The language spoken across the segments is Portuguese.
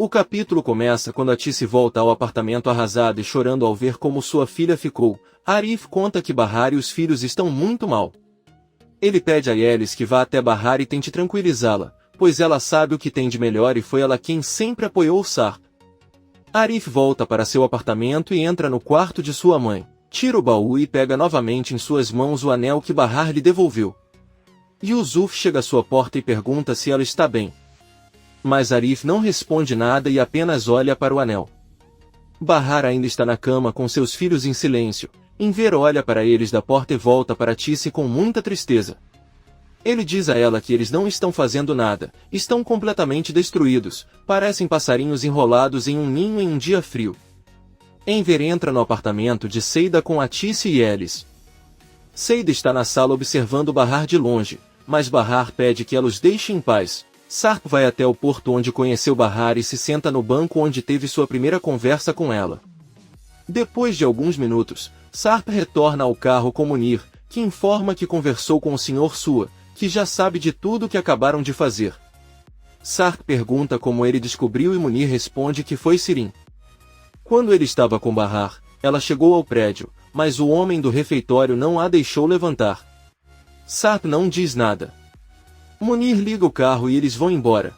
O capítulo começa quando a Tice volta ao apartamento arrasada e chorando ao ver como sua filha ficou. Arif conta que Bahar e os filhos estão muito mal. Ele pede a Yelis que vá até Bahar e tente tranquilizá-la, pois ela sabe o que tem de melhor e foi ela quem sempre apoiou Sarp. Arif volta para seu apartamento e entra no quarto de sua mãe. Tira o baú e pega novamente em suas mãos o anel que Bahar lhe devolveu. Yusuf chega à sua porta e pergunta se ela está bem. Mas Arif não responde nada e apenas olha para o anel. Bahar ainda está na cama com seus filhos em silêncio. Enver olha para eles da porta e volta para Tice com muita tristeza. Ele diz a ela que eles não estão fazendo nada, estão completamente destruídos, parecem passarinhos enrolados em um ninho em um dia frio. Enver entra no apartamento de Seida com a Tice e Yelis. Seida está na sala observando Bahar de longe, mas Bahar pede que ela os deixe em paz. Sarp vai até o porto onde conheceu Bahar e se senta no banco onde teve sua primeira conversa com ela. Depois de alguns minutos, Sarp retorna ao carro com Munir, que informa que conversou com o Sr. Sua, que já sabe de tudo o que acabaram de fazer. Sarp pergunta como ele descobriu e Munir responde que foi Sirin. Quando ele estava com Bahar, ela chegou ao prédio, mas o homem do refeitório não a deixou levantar. Sarp não diz nada. Munir liga o carro e eles vão embora.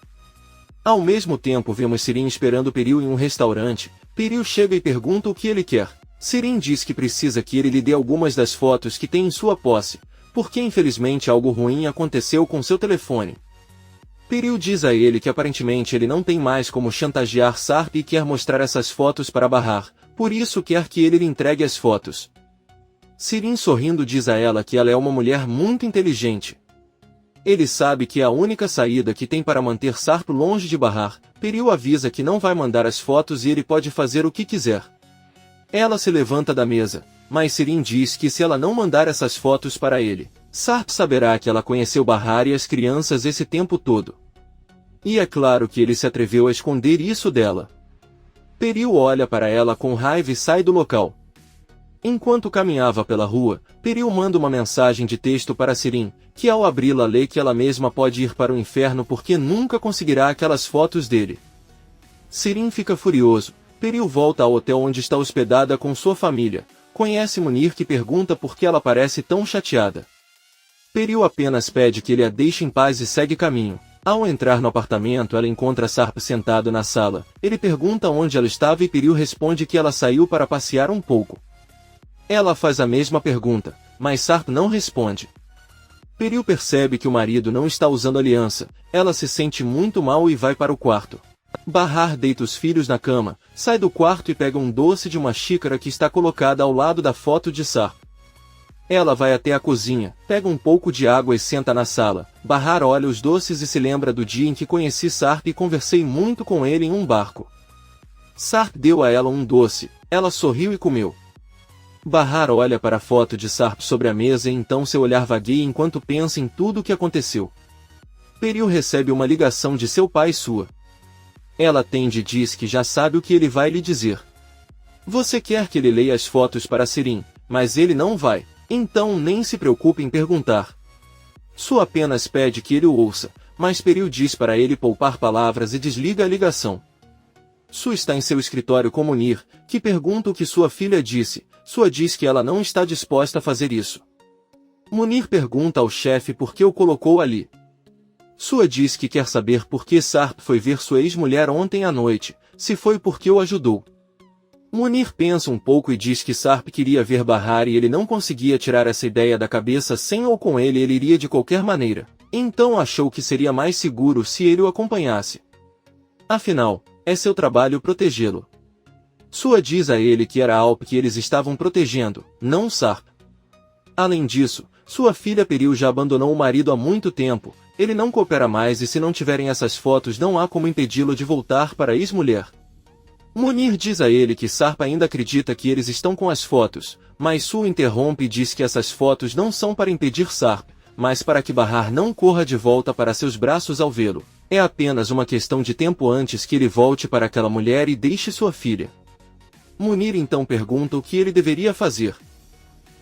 Ao mesmo tempo vemos Sirin esperando Peril em um restaurante. Peril chega e pergunta o que ele quer. Sirin diz que precisa que ele lhe dê algumas das fotos que tem em sua posse, porque infelizmente algo ruim aconteceu com seu telefone. Peril diz a ele que aparentemente ele não tem mais como chantagear Sarp e quer mostrar essas fotos para Bahar, por isso quer que ele lhe entregue as fotos. Sirin sorrindo diz a ela que ela é uma mulher muito inteligente. Ele sabe que é a única saída que tem para manter Sarp longe de Bahar. Peril avisa que não vai mandar as fotos e ele pode fazer o que quiser. Ela se levanta da mesa, mas Sirin diz que se ela não mandar essas fotos para ele, Sarp saberá que ela conheceu Bahar e as crianças esse tempo todo. E é claro que ele se atreveu a esconder isso dela. Peril olha para ela com raiva e sai do local. Enquanto caminhava pela rua, Peril manda uma mensagem de texto para Sirin, que ao abri-la lê que ela mesma pode ir para o inferno porque nunca conseguirá aquelas fotos dele. Sirin fica furioso. Peril volta ao hotel onde está hospedada com sua família. Conhece Munir que pergunta por que ela parece tão chateada. Peril apenas pede que ele a deixe em paz e segue caminho. Ao entrar no apartamento ela encontra Sarp sentado na sala. Ele pergunta onde ela estava e Peril responde que ela saiu para passear um pouco. Ela faz a mesma pergunta, mas Sarp não responde. Peril percebe que o marido não está usando aliança. Ela se sente muito mal e vai para o quarto. Bahar deita os filhos na cama, sai do quarto e pega um doce de uma xícara que está colocada ao lado da foto de Sarp. Ela vai até a cozinha, pega um pouco de água e senta na sala. Bahar olha os doces e se lembra do dia em que conheci Sarp e conversei muito com ele em um barco. Sarp deu a ela um doce, ela sorriu e comeu. Bahar olha para a foto de Sarp sobre a mesa e então seu olhar vagueia enquanto pensa em tudo o que aconteceu. Peril recebe uma ligação de seu pai e sua. Ela atende e diz que já sabe o que ele vai lhe dizer. Você quer que ele leia as fotos para Sirin, mas ele não vai, então nem se preocupe em perguntar. Sua apenas pede que ele o ouça, mas Peril diz para ele poupar palavras e desliga a ligação. Su está em seu escritório com Munir, que pergunta o que sua filha disse. Sua diz que ela não está disposta a fazer isso. Munir pergunta ao chefe por que o colocou ali. Sua diz que quer saber por que Sarp foi ver sua ex-mulher ontem à noite, se foi porque o ajudou. Munir pensa um pouco e diz que Sarp queria ver Bahar e ele não conseguia tirar essa ideia da cabeça sem ou com ele iria de qualquer maneira. Então achou que seria mais seguro se ele o acompanhasse. Afinal, é seu trabalho protegê-lo. Sua diz a ele que era Alp que eles estavam protegendo, não Sarp. Além disso, sua filha Peril já abandonou o marido há muito tempo, ele não coopera mais e se não tiverem essas fotos não há como impedi-lo de voltar para a ex-mulher. Munir diz a ele que Sarp ainda acredita que eles estão com as fotos, mas Su interrompe e diz que essas fotos não são para impedir Sarp, mas para que Bahar não corra de volta para seus braços ao vê-lo. É apenas uma questão de tempo antes que ele volte para aquela mulher e deixe sua filha. Munir então pergunta o que ele deveria fazer.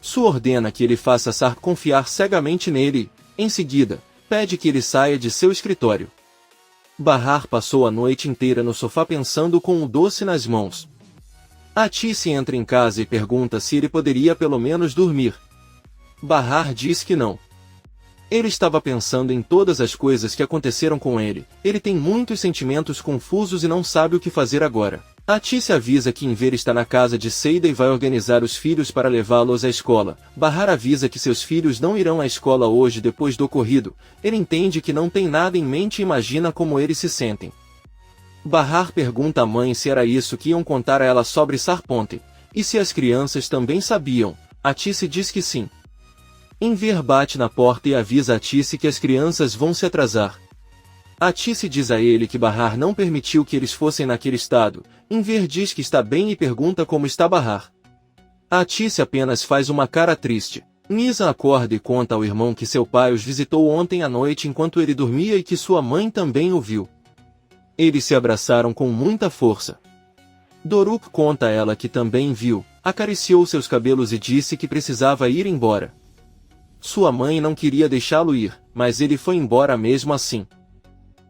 Su ordena que ele faça Sarp confiar cegamente nele e, em seguida, pede que ele saia de seu escritório. Bahar passou a noite inteira no sofá pensando com o doce nas mãos. Atice entra em casa e pergunta se ele poderia pelo menos dormir. Bahar diz que não. Ele estava pensando em todas as coisas que aconteceram com ele. Ele tem muitos sentimentos confusos e não sabe o que fazer agora. Atice avisa que Enver está na casa de Seida e vai organizar os filhos para levá-los à escola. Bahar avisa que seus filhos não irão à escola hoje depois do ocorrido. Ele entende que não tem nada em mente e imagina como eles se sentem. Bahar pergunta à mãe se era isso que iam contar a ela sobre Sarponte, e se as crianças também sabiam. Atice diz que sim. Enver bate na porta e avisa Atice que as crianças vão se atrasar. Atice diz a ele que Bahar não permitiu que eles fossem naquele estado. Enver diz que está bem e pergunta como está Bahar. Atice apenas faz uma cara triste. Nizam acorda e conta ao irmão que seu pai os visitou ontem à noite enquanto ele dormia e que sua mãe também o viu. Eles se abraçaram com muita força. Doruk conta a ela que também viu, acariciou seus cabelos e disse que precisava ir embora. Sua mãe não queria deixá-lo ir, mas ele foi embora mesmo assim.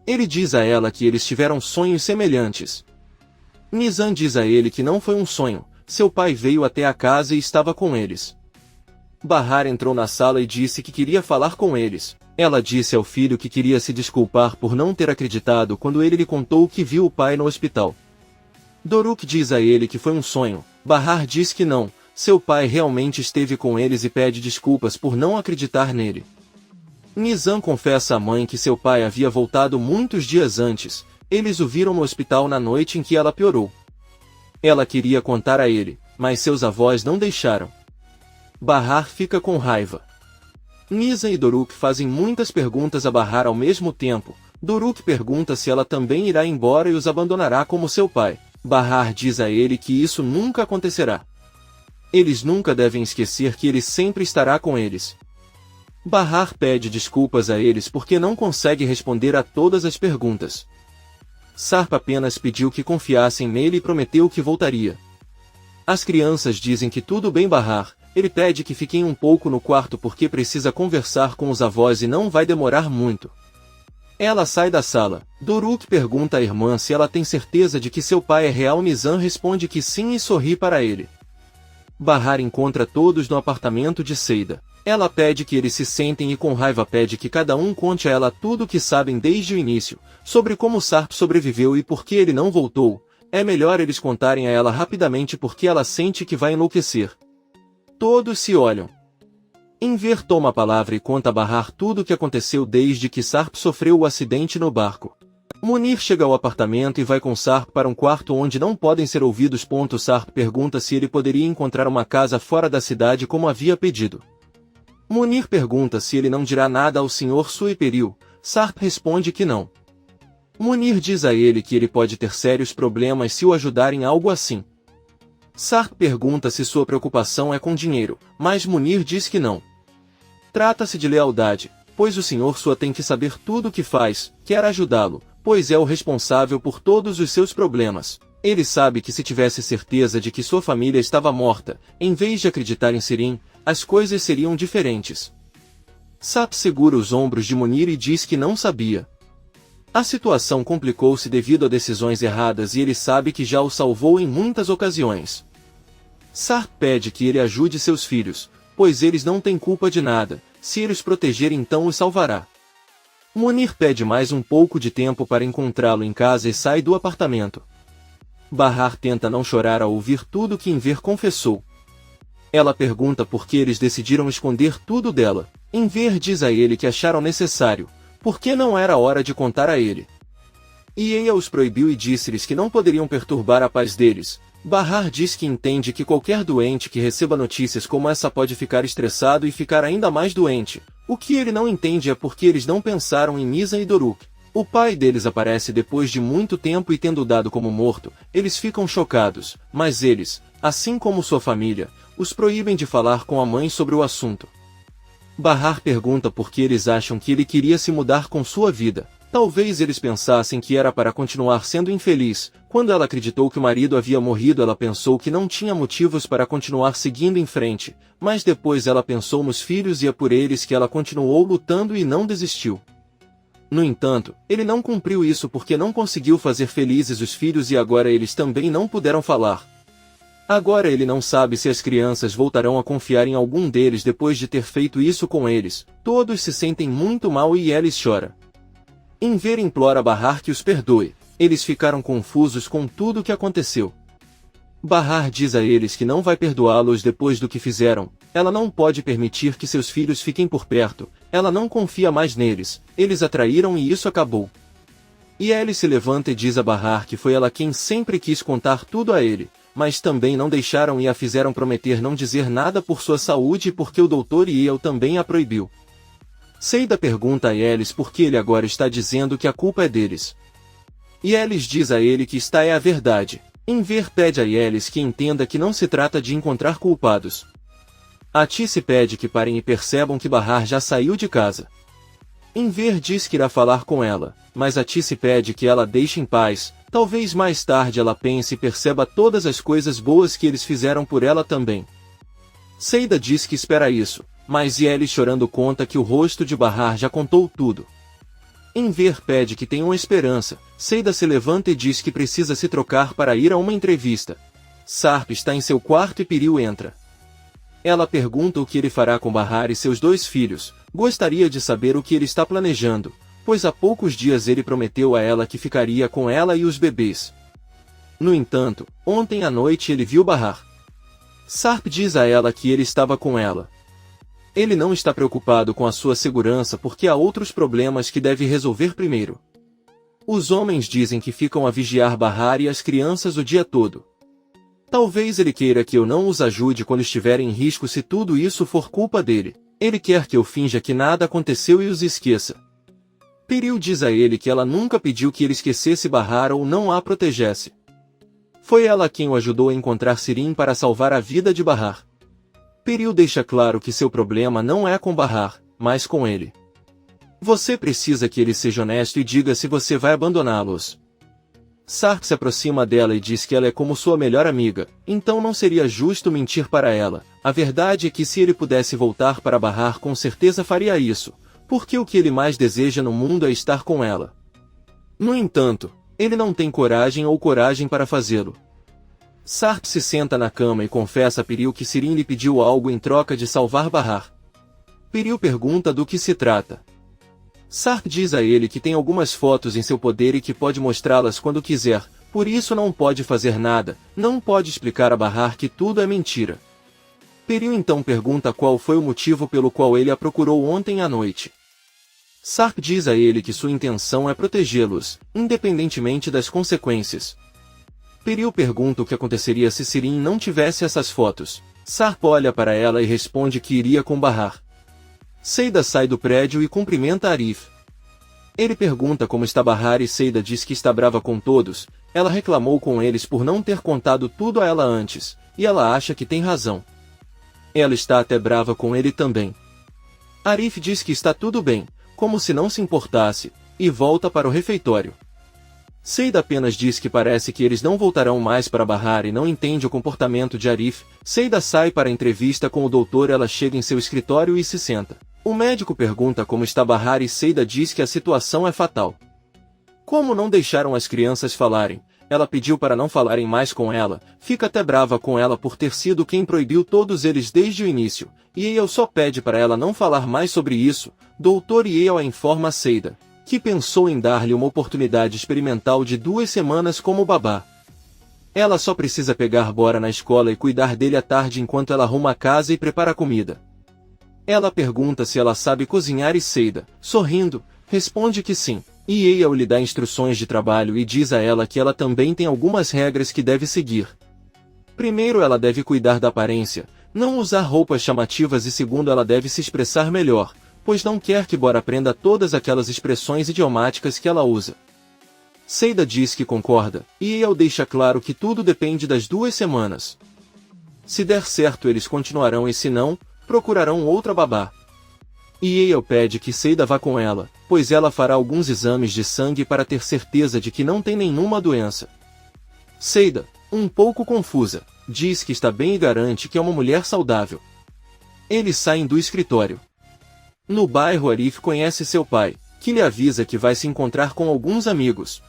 Ele diz a ela que eles tiveram sonhos semelhantes. Nizam diz a ele que não foi um sonho, seu pai veio até a casa e estava com eles. Bahar entrou na sala e disse que queria falar com eles. Ela disse ao filho que queria se desculpar por não ter acreditado quando ele lhe contou que viu o pai no hospital. Doruk diz a ele que foi um sonho. Bahar diz que não, seu pai realmente esteve com eles e pede desculpas por não acreditar nele. Nizam confessa à mãe que seu pai havia voltado muitos dias antes. Eles o viram no hospital na noite em que ela piorou. Ela queria contar a ele, mas seus avós não deixaram. Bahar fica com raiva. Nizam e Doruk fazem muitas perguntas a Bahar ao mesmo tempo. Doruk pergunta se ela também irá embora e os abandonará como seu pai. Bahar diz a ele que isso nunca acontecerá. Eles nunca devem esquecer que ele sempre estará com eles. Bahar pede desculpas a eles porque não consegue responder a todas as perguntas. Sarp apenas pediu que confiassem nele e prometeu que voltaria. As crianças dizem que tudo bem Bahar. Ele pede que fiquem um pouco no quarto porque precisa conversar com os avós e não vai demorar muito. Ela sai da sala. Doruk pergunta à irmã se ela tem certeza de que seu pai é real. Nizam responde que sim e sorri para ele. Bahar encontra todos no apartamento de Seida. Ela pede que eles se sentem e com raiva pede que cada um conte a ela tudo o que sabem desde o início, sobre como Sarp sobreviveu e por que ele não voltou. É melhor eles contarem a ela rapidamente porque ela sente que vai enlouquecer. Todos se olham. Enver toma a palavra e conta a Bahar tudo o que aconteceu desde que Sarp sofreu o acidente no barco. Munir chega ao apartamento e vai com Sarp para um quarto onde não podem ser ouvidos. Sarp pergunta se ele poderia encontrar uma casa fora da cidade como havia pedido. Munir pergunta se ele não dirá nada ao Sr. Suiperil. Sarp responde que não. Munir diz a ele que ele pode ter sérios problemas se o ajudar em algo assim. Sarp pergunta se sua preocupação é com dinheiro, mas Munir diz que não. Trata-se de lealdade, pois o Sr. Sua tem que saber tudo o que faz, quer ajudá-lo, pois é o responsável por todos os seus problemas. Ele sabe que se tivesse certeza de que sua família estava morta, em vez de acreditar em Sirin, as coisas seriam diferentes. Sarp segura os ombros de Munir e diz que não sabia. A situação complicou-se devido a decisões erradas e ele sabe que já o salvou em muitas ocasiões. Sarp pede que ele ajude seus filhos, pois eles não têm culpa de nada, se ele os proteger então os salvará. Munir pede mais um pouco de tempo para encontrá-lo em casa e sai do apartamento. Bahar tenta não chorar ao ouvir tudo que Enver confessou. Ela pergunta por que eles decidiram esconder tudo dela. Enver diz a ele que acharam necessário, porque não era hora de contar a ele. Ieia os proibiu e disse-lhes que não poderiam perturbar a paz deles. Bahar diz que entende que qualquer doente que receba notícias como essa pode ficar estressado e ficar ainda mais doente. O que ele não entende é porque eles não pensaram em Nizam e Doruk. O pai deles aparece depois de muito tempo e tendo dado como morto, eles ficam chocados, mas eles, assim como sua família, os proíbem de falar com a mãe sobre o assunto. Bahar pergunta por que eles acham que ele queria se mudar com sua vida. Talvez eles pensassem que era para continuar sendo infeliz. Quando ela acreditou que o marido havia morrido, ela pensou que não tinha motivos para continuar seguindo em frente, mas depois ela pensou nos filhos e é por eles que ela continuou lutando e não desistiu. No entanto, ele não cumpriu isso porque não conseguiu fazer felizes os filhos e agora eles também não puderam falar. Agora ele não sabe se as crianças voltarão a confiar em algum deles depois de ter feito isso com eles. Todos se sentem muito mal e Ellis chora. Enver implora Bahar que os perdoe. Eles ficaram confusos com tudo o que aconteceu. Bahar diz a eles que não vai perdoá-los depois do que fizeram. Ela não pode permitir que seus filhos fiquem por perto. Ela não confia mais neles. Eles a traíram e isso acabou. E Ellis se levanta e diz a Bahar que foi ela quem sempre quis contar tudo a ele, mas também não deixaram e a fizeram prometer não dizer nada por sua saúde e porque o Dr. Yale também a proibiu. Seida pergunta a Ellis por que ele agora está dizendo que a culpa é deles. E Ellis diz a ele que esta é a verdade. Enver pede a Ellis que entenda que não se trata de encontrar culpados. A Tice pede que parem e percebam que Bahar já saiu de casa. Enver diz que irá falar com ela, mas a Tice pede que ela deixe em paz. Talvez mais tarde ela pense e perceba todas as coisas boas que eles fizeram por ela também. Seida diz que espera isso, mas Ellis chorando conta que o rosto de Bahar já contou tudo. Enver pede que tenham esperança. Seida se levanta e diz que precisa se trocar para ir a uma entrevista. Sarp está em seu quarto e Piril entra. Ela pergunta o que ele fará com Bahar e seus 2 filhos. Gostaria de saber o que ele está planejando, pois há poucos dias ele prometeu a ela que ficaria com ela e os bebês. No entanto, ontem à noite ele viu Bahar. Sarp diz a ela que ele estava com ela. Ele não está preocupado com a sua segurança porque há outros problemas que deve resolver primeiro. Os homens dizem que ficam a vigiar Bahar e as crianças o dia todo. Talvez ele queira que eu não os ajude quando estiver em risco se tudo isso for culpa dele. Ele quer que eu finja que nada aconteceu e os esqueça. Piril diz a ele que ela nunca pediu que ele esquecesse Bahar ou não a protegesse. Foi ela quem o ajudou a encontrar Sirin para salvar a vida de Bahar. Piril deixa claro que seu problema não é com Bahar, mas com ele. Você precisa que ele seja honesto e diga se você vai abandoná-los. Sark se aproxima dela e diz que ela é como sua melhor amiga, então não seria justo mentir para ela. A verdade é que se ele pudesse voltar para Bahar com certeza faria isso, porque o que ele mais deseja no mundo é estar com ela. No entanto, ele não tem coragem para fazê-lo. Sarp se senta na cama e confessa a Piril que Sirin lhe pediu algo em troca de salvar Bahar. Piril pergunta do que se trata. Sarp diz a ele que tem algumas fotos em seu poder e que pode mostrá-las quando quiser, por isso não pode fazer nada, não pode explicar a Bahar que tudo é mentira. Piril então pergunta qual foi o motivo pelo qual ele a procurou ontem à noite. Sarp diz a ele que sua intenção é protegê-los, independentemente das consequências. Piril pergunta o que aconteceria se Sirin não tivesse essas fotos. Sarp olha para ela e responde que iria com Bahar. Seida sai do prédio e cumprimenta Arif. Ele pergunta como está Bahar e Seida diz que está brava com todos. Ela reclamou com eles por não ter contado tudo a ela antes, e ela acha que tem razão. Ela está até brava com ele também. Arif diz que está tudo bem, como se não se importasse, e volta para o refeitório. Seida apenas diz que parece que eles não voltarão mais para Bahar e não entende o comportamento de Arif. Seida sai para a entrevista com o doutor. Ela chega em seu escritório e se senta. O médico pergunta como está Bahar e Seida diz que a situação é fatal. Como não deixaram as crianças falarem, ela pediu para não falarem mais com ela, fica até brava com ela por ter sido quem proibiu todos eles desde o início, e Yale só pede para ela não falar mais sobre isso. Dr. Yale a informa a Seida que pensou em dar-lhe uma oportunidade experimental de 2 semanas como babá. Ela só precisa pegar Bora na escola e cuidar dele à tarde enquanto ela arruma a casa e prepara comida. Ela pergunta se ela sabe cozinhar e Seida, sorrindo, responde que sim, e Yale lhe dá instruções de trabalho e diz a ela que ela também tem algumas regras que deve seguir. Primeiro, ela deve cuidar da aparência, não usar roupas chamativas e segundo, ela deve se expressar melhor, pois não quer que Bora aprenda todas aquelas expressões idiomáticas que ela usa. Seida diz que concorda, e Yale deixa claro que tudo depende das 2 semanas. Se der certo eles continuarão e se não, procurarão outra babá. E Yale pede que Seida vá com ela, pois ela fará alguns exames de sangue para ter certeza de que não tem nenhuma doença. Seida, um pouco confusa, diz que está bem e garante que é uma mulher saudável. Eles saem do escritório. No bairro, Arif conhece seu pai, que lhe avisa que vai se encontrar com alguns amigos.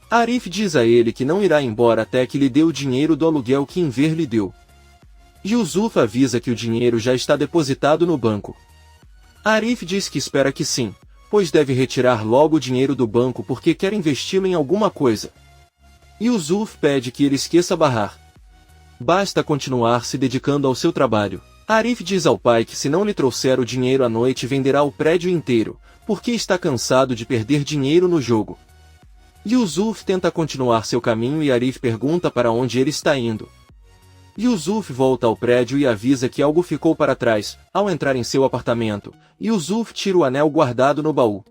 Arif diz a ele que não irá embora até que lhe dê o dinheiro do aluguel que Enver lhe deu. Yusuf avisa que o dinheiro já está depositado no banco. Arif diz que espera que sim, pois deve retirar logo o dinheiro do banco porque quer investi-lo em alguma coisa. Yusuf pede que ele esqueça Bahar. Basta continuar se dedicando ao seu trabalho. Arif diz ao pai que se não lhe trouxer o dinheiro à noite venderá o prédio inteiro, porque está cansado de perder dinheiro no jogo. Yusuf tenta continuar seu caminho e Arif pergunta para onde ele está indo. Yusuf volta ao prédio e avisa que algo ficou para trás. Ao entrar em seu apartamento, Yusuf tira o anel guardado no baú.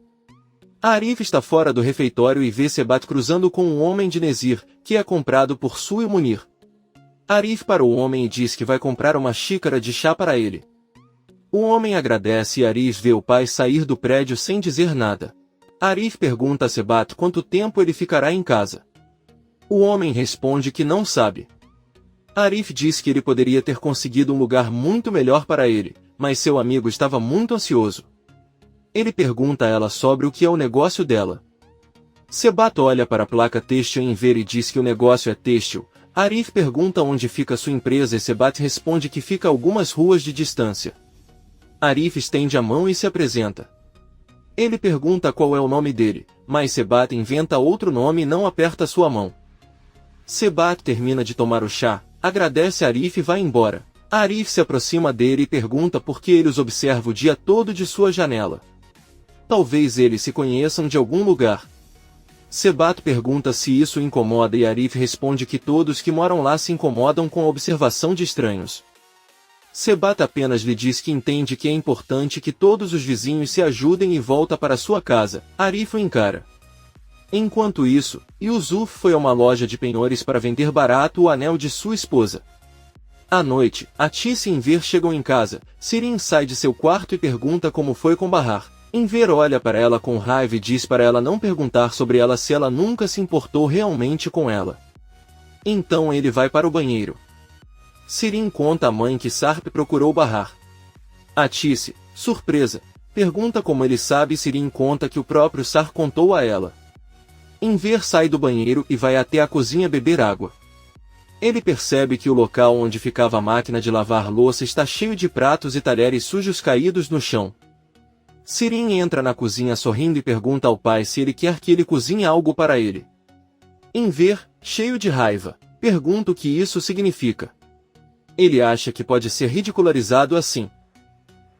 Arif está fora do refeitório e vê Sebat cruzando com um homem de Nezir, que é comprado por Su e Munir. Arif para o homem e diz que vai comprar uma xícara de chá para ele. O homem agradece e Arif vê o pai sair do prédio sem dizer nada. Arif pergunta a Sebat quanto tempo ele ficará em casa. O homem responde que não sabe. Arif diz que ele poderia ter conseguido um lugar muito melhor para ele, mas seu amigo estava muito ansioso. Ele pergunta a ela sobre o que é o negócio dela. Sebat olha para a placa têxtil em ver e diz que o negócio é têxtil. Arif pergunta onde fica sua empresa e Sebat responde que fica a algumas ruas de distância. Arif estende a mão e se apresenta. Ele pergunta qual é o nome dele, mas Sebat inventa outro nome e não aperta sua mão. Sebat termina de tomar o chá, agradece a Arif e vai embora. Arif se aproxima dele e pergunta por que ele os observa o dia todo de sua janela. Talvez eles se conheçam de algum lugar. Sebat pergunta se isso o incomoda e Arif responde que todos que moram lá se incomodam com a observação de estranhos. Sebat apenas lhe diz que entende que é importante que todos os vizinhos se ajudem e volta para sua casa. Arif o encara. Enquanto isso, Yusuf foi a uma loja de penhores para vender barato o anel de sua esposa. À noite, Atis e Enver chegam em casa. Sirin sai de seu quarto e pergunta como foi com Bahar. Enver olha para ela com raiva e diz para ela não perguntar sobre ela se ela nunca se importou realmente com ela. Então ele vai para o banheiro. Sirin conta à mãe que Sarp procurou Bahar. Atis, surpresa, pergunta como ele sabe e Sirin conta que o próprio Sar contou a ela. Enver sai do banheiro e vai até a cozinha beber água. Ele percebe que o local onde ficava a máquina de lavar louça está cheio de pratos e talheres sujos caídos no chão. Sirin entra na cozinha sorrindo e pergunta ao pai se ele quer que ele cozinhe algo para ele. Enver, cheio de raiva, pergunta o que isso significa. Ele acha que pode ser ridicularizado assim.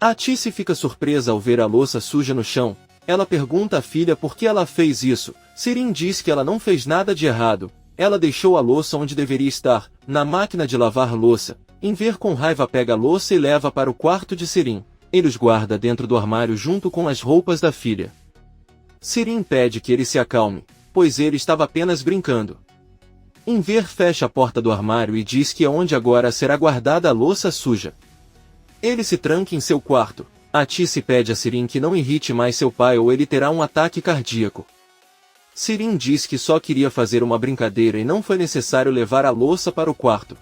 Atis fica surpresa ao ver a louça suja no chão. Ela pergunta à filha por que ela fez isso. Sirin diz que ela não fez nada de errado. Ela deixou a louça onde deveria estar, na máquina de lavar louça. Enver com raiva pega a louça e leva para o quarto de Sirin. Ele os guarda dentro do armário junto com as roupas da filha. Sirin pede que ele se acalme, pois ele estava apenas brincando. Enver fecha a porta do armário e diz que é onde agora será guardada a louça suja. Ele se tranca em seu quarto. Atis pede a Sirin que não irrite mais seu pai ou ele terá um ataque cardíaco. Sirin diz que só queria fazer uma brincadeira e não foi necessário levar a louça para o quarto.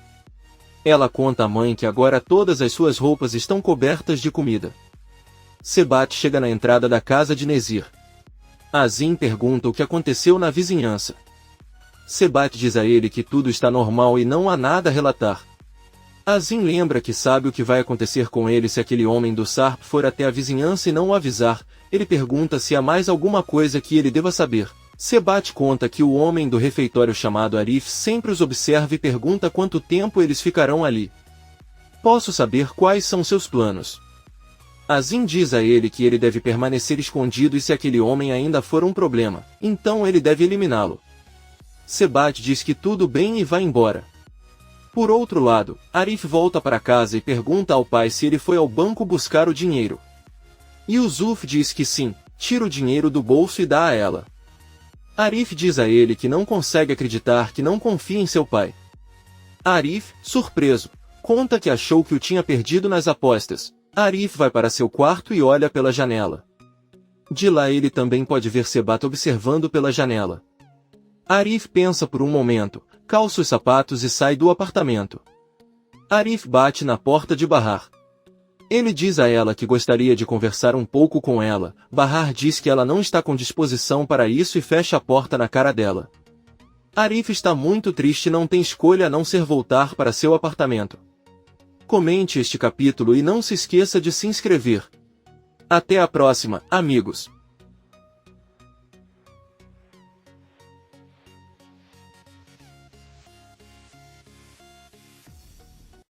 Ela conta à mãe que agora todas as suas roupas estão cobertas de comida. Sebat chega na entrada da casa de Nezir. Azim pergunta o que aconteceu na vizinhança. Sebat diz a ele que tudo está normal e não há nada a relatar. Azim lembra que sabe o que vai acontecer com ele se aquele homem do Sarp for até a vizinhança e não o avisar. Ele pergunta se há mais alguma coisa que ele deva saber. Sebat conta que o homem do refeitório chamado Arif sempre os observa e pergunta quanto tempo eles ficarão ali. Posso saber quais são seus planos? Azim diz a ele que ele deve permanecer escondido e se aquele homem ainda for um problema, então ele deve eliminá-lo. Sebat diz que tudo bem e vai embora. Por outro lado, Arif volta para casa e pergunta ao pai se ele foi ao banco buscar o dinheiro. Yusuf diz que sim, tira o dinheiro do bolso e dá a ela. Arif diz a ele que não consegue acreditar que não confia em seu pai. Arif, surpreso, conta que achou que o tinha perdido nas apostas. Arif vai para seu quarto e olha pela janela. De lá ele também pode ver Sebat observando pela janela. Arif pensa por um momento, calça os sapatos e sai do apartamento. Arif bate na porta de Bahar. Ele diz a ela que gostaria de conversar um pouco com ela. Bahar diz que ela não está com disposição para isso e fecha a porta na cara dela. Arif está muito triste e não tem escolha a não ser voltar para seu apartamento. Comente este capítulo e não se esqueça de se inscrever. Até a próxima, amigos!